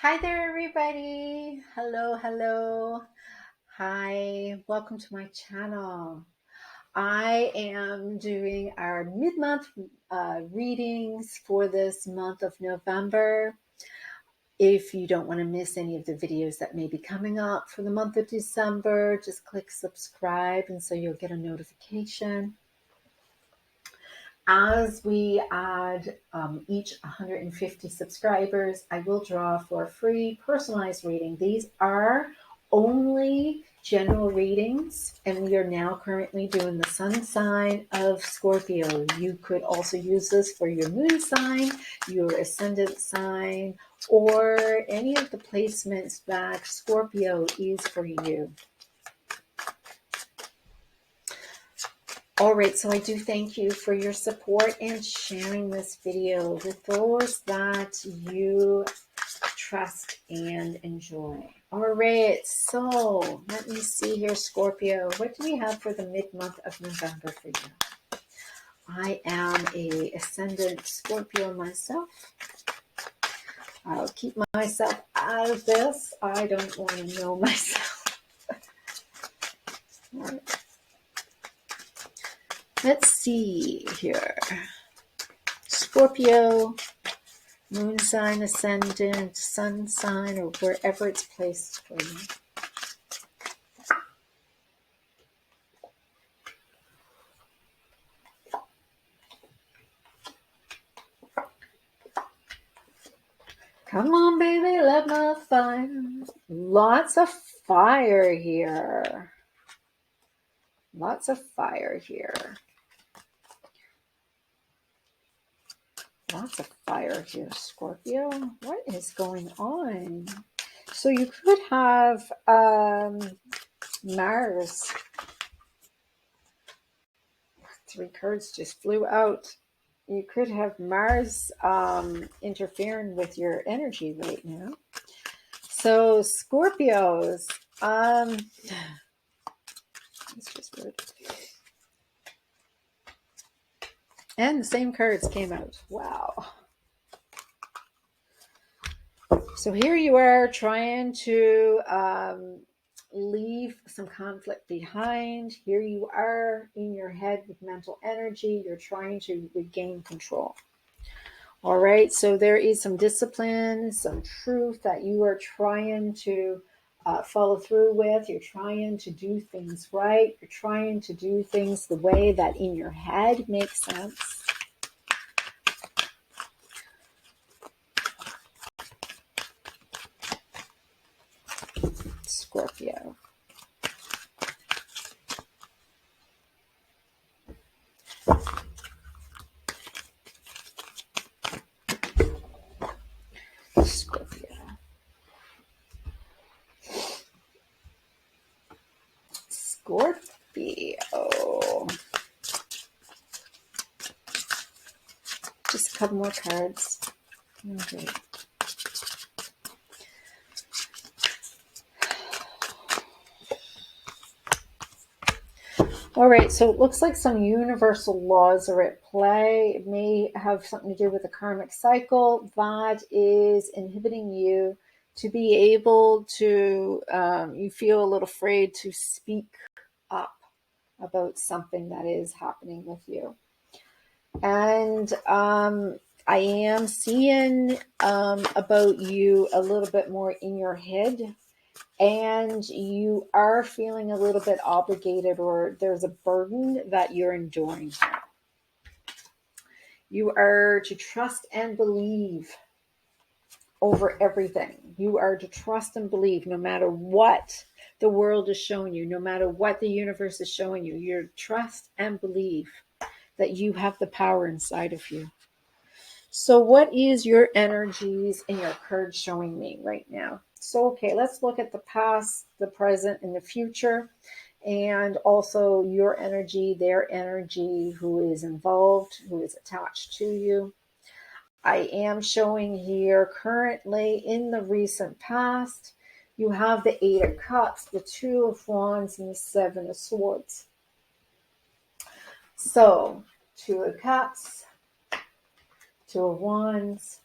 Hi there, everybody. Hello, hello. Hi, welcome to my channel. I am doing our mid-month readings for this month of November. If you don't want to miss any of the videos that may be coming up for the month of December, just click subscribe and so you'll get a notification. As we add each 150 subscribers, I will draw for a free personalized reading. These are only general readings, and we are now currently doing the sun sign of Scorpio. You could also use this for your moon sign, your ascendant sign, or any of the placements that Scorpio is for you. All right, so I do thank you for your support and sharing this video with those that you trust and enjoy. All right, so let me see here, Scorpio. What do we have for the mid-month of November for you? I am a ascendant Scorpio myself. I'll keep myself out of this. I don't want to know myself. All right. Let's see here. Scorpio, moon sign, ascendant, sun sign, or wherever it's placed for you. Come on, baby, let my fire. Lots of fire here. Lots of fire here. Lots of fire here, Scorpio. What is going on? So you could have Mars. 3 cards just flew out. You could have Mars interfering with your energy right now. So Scorpios, it's just weird. And the same cards came out. Wow. So here you are trying to leave some conflict behind. Here you are in your head with mental energy. You're trying to regain control. All right. So there is some discipline, some truth that you are trying to follow through with. You're trying to do things right. You're trying to do things the way that in your head makes sense. Scorpio. Scorpio. Scorpio. Just a couple more cards. Okay. All right, so it looks like some universal laws are at play. It may have something to do with the karmic cycle that is inhibiting you to be able to, you feel a little afraid to speak up about something that is happening with you. And I am seeing about you a little bit more in your head. And you are feeling a little bit obligated, or there's a burden that you're enduring. You are to trust and believe over everything. You are to trust and believe no matter what the world is showing you, no matter what the universe is showing you. You're to trust and believe that you have the power inside of you. So what is your energies and your cards showing me right now? So, okay, let's look at the past, the present, and the future, and also your energy, their energy, who is involved, who is attached to you. I am showing here currently in the recent past, you have the 8 of Cups, the 2 of Wands, and the 7 of Swords. So, 2 of Cups, 2 of Wands,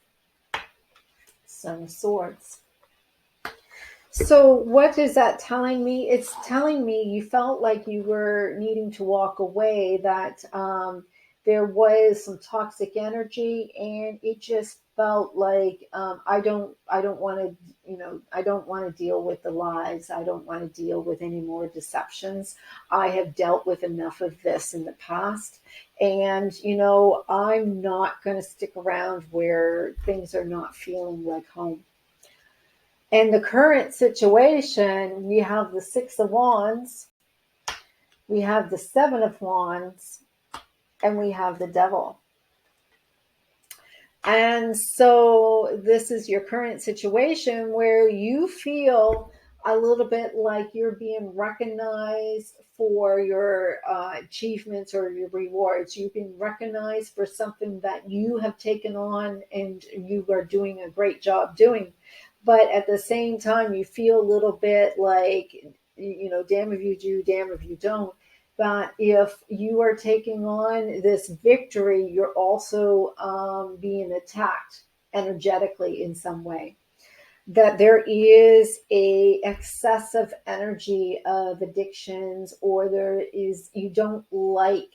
7 of Swords. So what is that telling me? It's telling me you felt like you were needing to walk away, that there was some toxic energy, and it just felt like I don't want to, I don't want to deal with the lies. I don't want to deal with any more deceptions. I have dealt with enough of this in the past. And, I'm not going to stick around where things are not feeling like home. In the current situation, we have the Six of Wands, we have the Seven of Wands, and we have the Devil. And so this is your current situation where you feel a little bit like you're being recognized for your achievements or your rewards. You've been recognized for something that you have taken on and you are doing a great job doing. But at the same time, you feel a little bit like, damn if you do, damn if you don't. But if you are taking on this victory, you're also being attacked energetically in some way. That there is a excessive energy of addictions, or there is, you don't like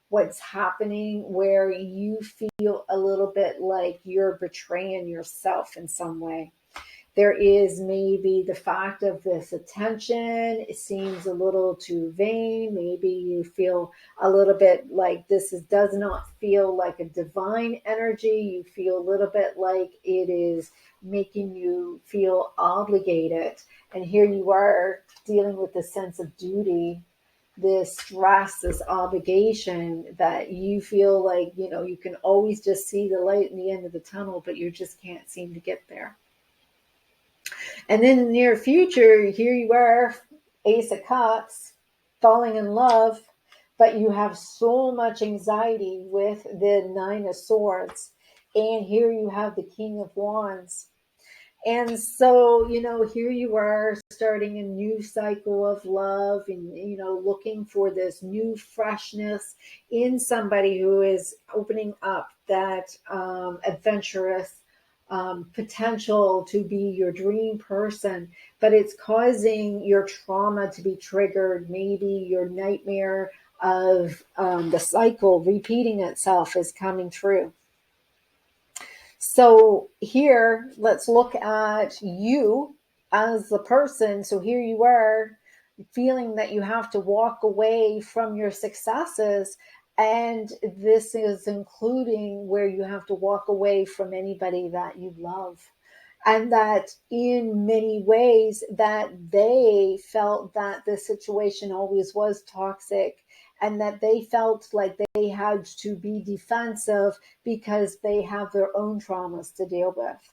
what's happening, where you feel a little bit like you're betraying yourself in some way. There is maybe the fact of this attention. It seems a little too vain. Maybe you feel a little bit like does not feel like a divine energy. You feel a little bit like it is making you feel obligated. And here you are dealing with the sense of duty, this stress, this obligation, that you feel like, you can always just see the light in the end of the tunnel, but you just can't seem to get there. And in the near future, here you are, Ace of Cups, falling in love, but you have so much anxiety with the Nine of Swords. And here you have the King of Wands. And so, here you are starting a new cycle of love, and, looking for this new freshness in somebody who is opening up that adventurous potential to be your dream person, but it's causing your trauma to be triggered. Maybe your nightmare of the cycle repeating itself is coming true. So here, let's look at you as the person. So here you are feeling that you have to walk away from your successes. And this is including where you have to walk away from anybody that you love. And that in many ways that they felt that the situation always was toxic, and that they felt like they had to be defensive because they have their own traumas to deal with.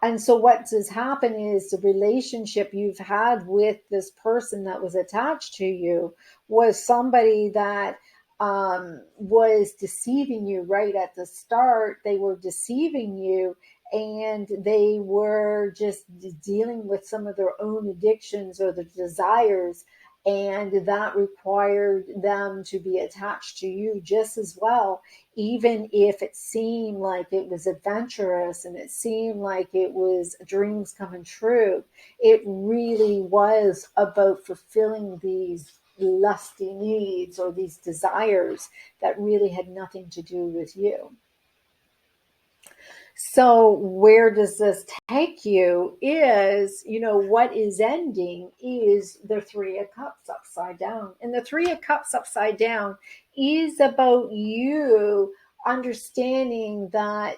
And so what has happened is the relationship you've had with this person that was attached to you was somebody that was deceiving you right at the start. They were deceiving you, and they were just dealing with some of their own addictions or the desires, and that required them to be attached to you just as well, even if it seemed like it was adventurous and it seemed like it was dreams coming true. It really was about fulfilling these lusty needs or these desires that really had nothing to do with you. So where does this take you is, what is ending is the Three of Cups upside down. And the Three of Cups upside down is about you understanding that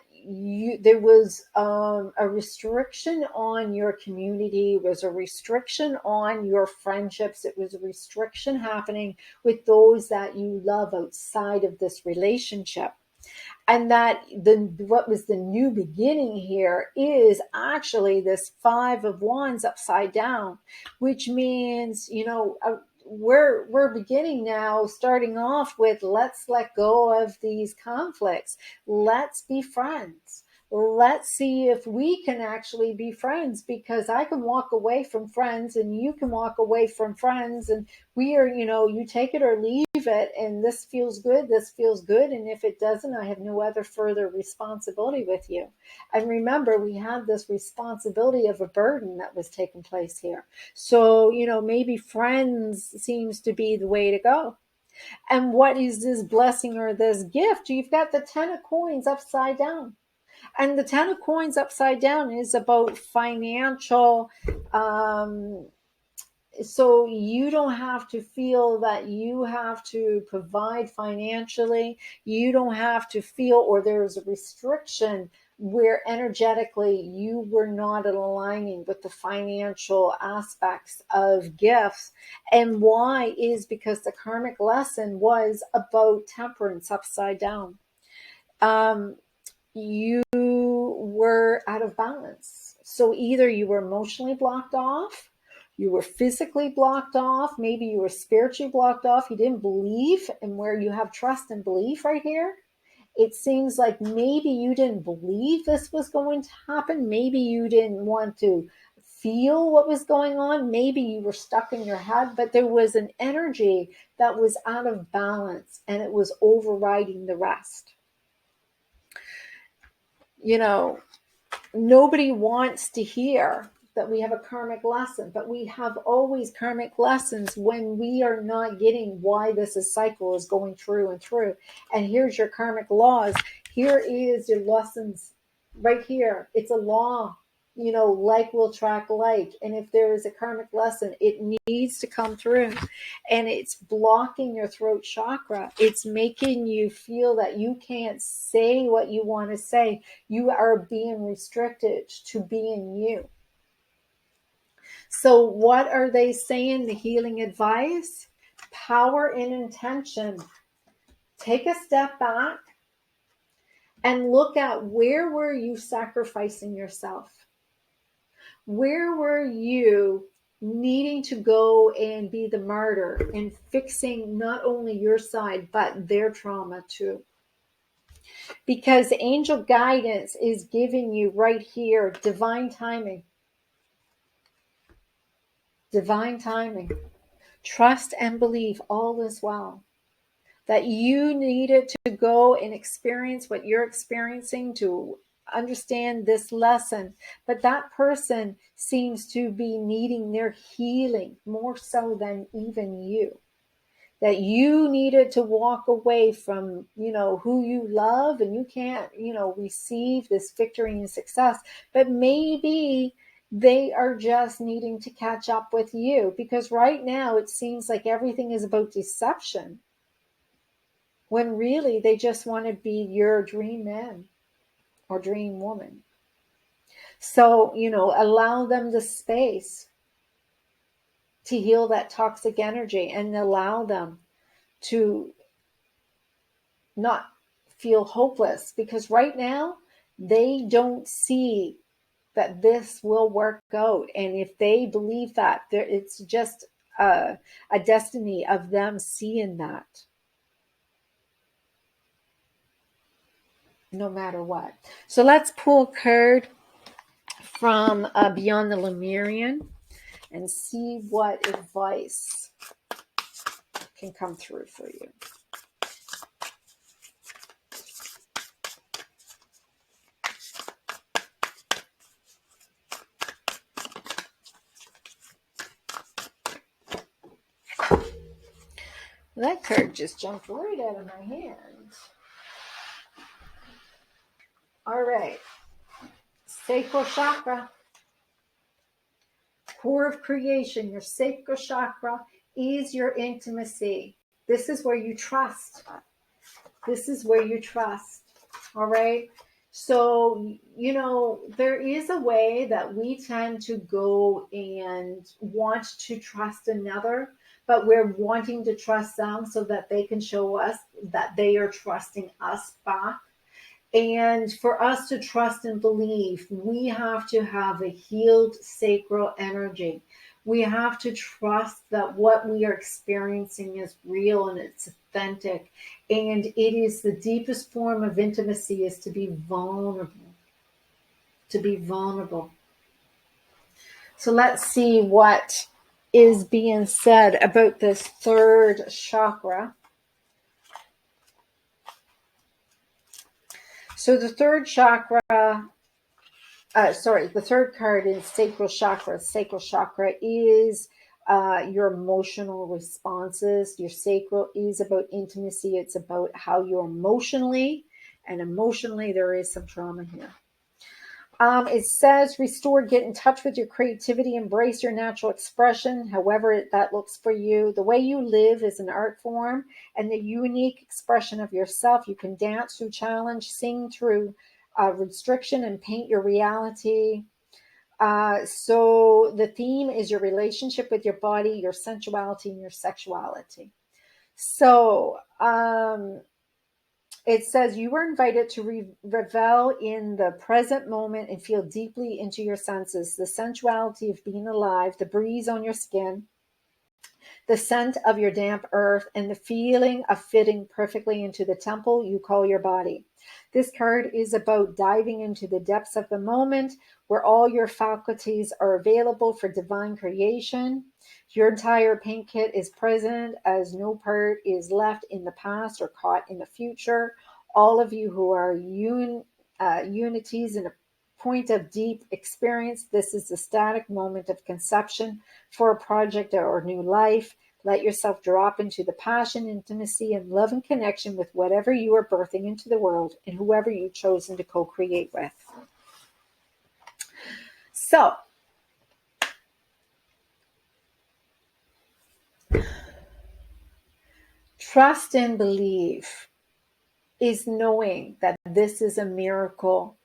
there was a restriction on your community, was a restriction on your friendships. It was a restriction happening with those that you love outside of this relationship. And that what was the new beginning here is actually this Five of Wands upside down, which means, we're beginning now, starting off with, let's let go of these conflicts. Let's be friends. let's see if we can actually be friends, because I can walk away from friends and you can walk away from friends, and we are, you take it or leave it, and this feels good, and if it doesn't, I have no other further responsibility with you. And remember, we had this responsibility of a burden that was taking place here. So, maybe friends seems to be the way to go. And what is this blessing or this gift? You've got the 10 of coins upside down. And the 10 of coins upside down is about financial. So you don't have to feel that you have to provide financially. You don't have to feel, or there's a restriction where energetically you were not aligning with the financial aspects of gifts. And why is because the karmic lesson was about temperance upside down. You were out of balance. So either you were emotionally blocked off, you were physically blocked off, maybe you were spiritually blocked off, you didn't believe, and where you have trust and belief right here, it seems like maybe you didn't believe this was going to happen. Maybe you didn't want to feel what was going on. Maybe you were stuck in your head, but there was an energy that was out of balance and it was overriding the rest. Nobody wants to hear that we have a karmic lesson, but we have always karmic lessons when we are not getting why this cycle is going through and through. And here's your karmic laws. Here is your lessons right here. It's a law. Like will track like. And if there is a karmic lesson, it needs to come through. And it's blocking your throat chakra. It's making you feel that you can't say what you want to say. You are being restricted to being you. So what are they saying? The healing advice, power and intention. Take a step back and look at where were you sacrificing yourself? Where were you needing to go and be the martyr and fixing not only your side, but their trauma too? Because angel guidance is giving you right here divine timing. Divine timing. Trust and believe all is well. That you needed to go and experience what you're experiencing to understand this lesson, but that person seems to be needing their healing more so than even you. That you needed to walk away from, who you love, and you can't, receive this victory and success, but maybe they are just needing to catch up with you, because right now it seems like everything is about deception, when really they just want to be your dream man or dream woman. So, allow them the space to heal that toxic energy and allow them to not feel hopeless, because right now they don't see that this will work out. And if they believe that, it's just a destiny of them seeing that. No matter what. So let's pull a card from Beyond the Lemurian and see what advice can come through for you. That card just jumped right out of my hand. All right. Sacral chakra. Core of creation. Your sacral chakra is your intimacy. This is where you trust. This is where you trust. All right. So, there is a way that we tend to go and want to trust another, but we're wanting to trust them so that they can show us that they are trusting us back. And for us to trust and believe, we have to have a healed sacral energy. We have to trust that what we are experiencing is real and it's authentic. And it is the deepest form of intimacy, is to be vulnerable. to be vulnerable. So let's see what is being said about this third chakra. So the third chakra, the third card is sacral chakra. Sacral chakra is your emotional responses. Your sacral is about intimacy. It's about how you're emotionally, and emotionally there is some trauma here. It says restore, get in touch with your creativity, embrace your natural expression, however that looks for you. The way you live is an art form and the unique expression of yourself. You can dance through challenge, sing through restriction, and paint your reality. So the theme is your relationship with your body, your sensuality, and your sexuality. So it says you were invited to revel in the present moment and feel deeply into your senses, the sensuality of being alive, the breeze on your skin, the scent of your damp earth, and the feeling of fitting perfectly into the temple you call your body. This card is about diving into the depths of the moment where all your faculties are available for divine creation. Your entire paint kit is present as no part is left in the past or caught in the future. All of you who are unities in a point of deep experience, this is the static moment of conception for a project or new life. Let yourself drop into the passion, intimacy, and love and connection with whatever you are birthing into the world and whoever you've chosen to co-create with. So, trust and believe is knowing that this is a miracle,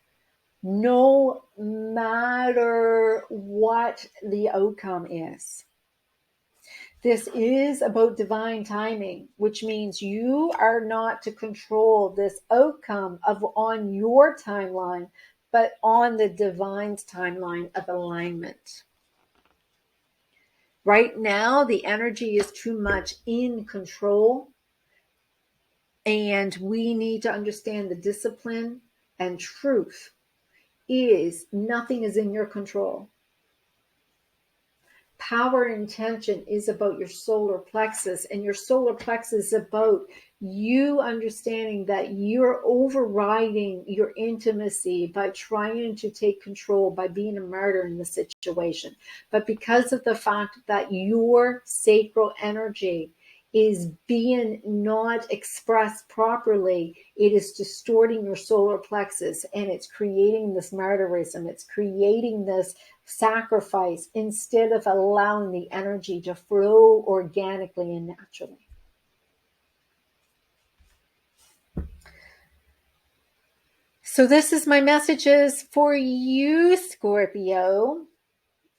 no matter what the outcome is. This is about divine timing, which means you are not to control this outcome on your timeline, but on the divine's timeline of alignment. Right now, the energy is too much in control, and we need to understand the discipline and truth is nothing is in your control. Power and intention is about your solar plexus, and your solar plexus is about you understanding that you're overriding your intimacy by trying to take control, by being a martyr in the situation. But because of the fact that your sacral energy is being not expressed properly, it is distorting your solar plexus, and it's creating this martyrism. It's creating this sacrifice instead of allowing the energy to flow organically and naturally. So this is my messages for you, Scorpio.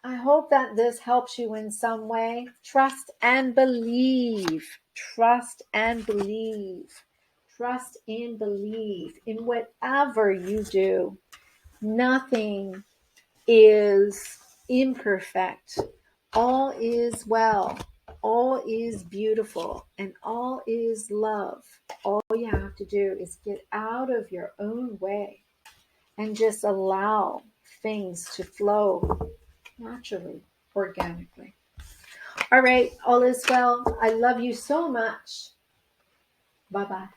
I hope that this helps you in some way. Trust and believe. Trust and believe. Trust and believe in whatever you do. Nothing is imperfect. All is well. All is beautiful. And all is love. All you have to do is get out of your own way and just allow things to flow naturally, organically. All right, all is well. I love you so much. Bye-bye.